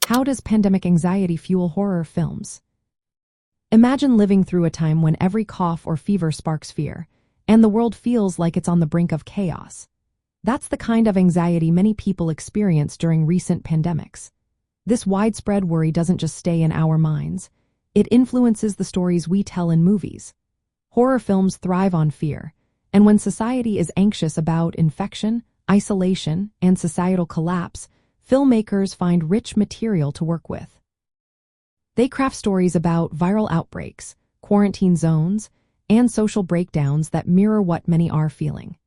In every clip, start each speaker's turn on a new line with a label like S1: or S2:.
S1: How does pandemic anxiety fuel horror films? Imagine living through a time when every cough or fever sparks fear, and the world feels like it's on the brink of chaos. That's the kind of anxiety many people experience during recent pandemics. This widespread worry doesn't just stay in our minds. It influences the stories we tell in movies. Horror films thrive on fear, and when society is anxious about infection, isolation, and societal collapse, filmmakers find rich material to work with. They craft stories about viral outbreaks, quarantine zones, and social breakdowns that mirror what many are feeling.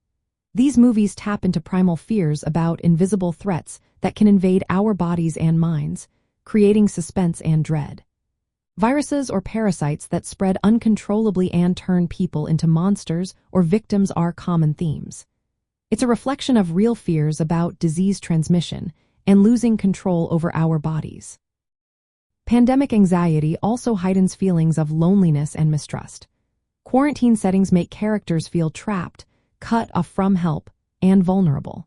S1: These movies tap into primal fears about invisible threats that can invade our bodies and minds, creating suspense and dread. Viruses or parasites that spread uncontrollably and turn people into monsters or victims are common themes. It's a reflection of real fears about disease transmission and losing control over our bodies. Pandemic anxiety also heightens feelings of loneliness and mistrust. Quarantine settings make characters feel trapped, cut off from help, and vulnerable.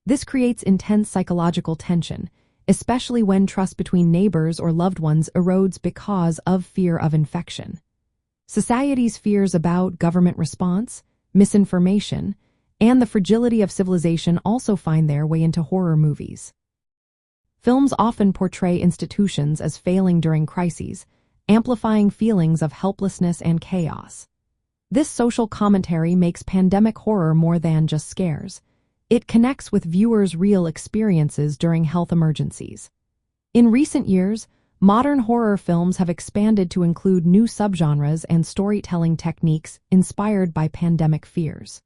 S1: This creates intense psychological tension, especially when trust between neighbors or loved ones erodes because of fear of infection. Society's fears about government response, misinformation, and the fragility of civilization also find their way into horror movies. Films often portray institutions as failing during crises, amplifying feelings of helplessness and chaos. This social commentary makes pandemic horror more than just scares. It connects with viewers' real experiences during health emergencies. In recent years, modern horror films have expanded to include new subgenres and storytelling techniques inspired by pandemic fears.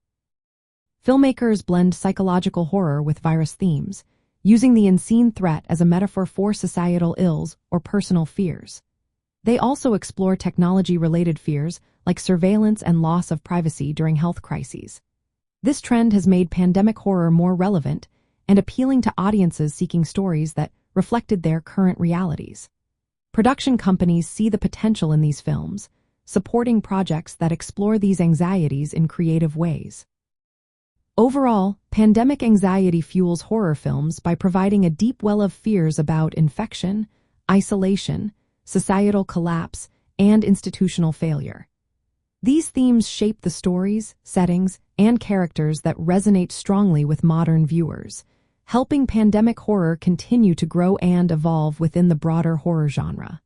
S1: Filmmakers blend psychological horror with virus themes, using the unseen threat as a metaphor for societal ills or personal fears. They also explore technology-related fears like surveillance and loss of privacy during health crises. This trend has made pandemic horror more relevant and appealing to audiences seeking stories that reflected their current realities. Production companies see the potential in these films, supporting projects that explore these anxieties in creative ways. Overall, pandemic anxiety fuels horror films by providing a deep well of fears about infection, isolation, societal collapse, and institutional failure. These themes shape the stories, settings, and characters that resonate strongly with modern viewers, helping pandemic horror continue to grow and evolve within the broader horror genre.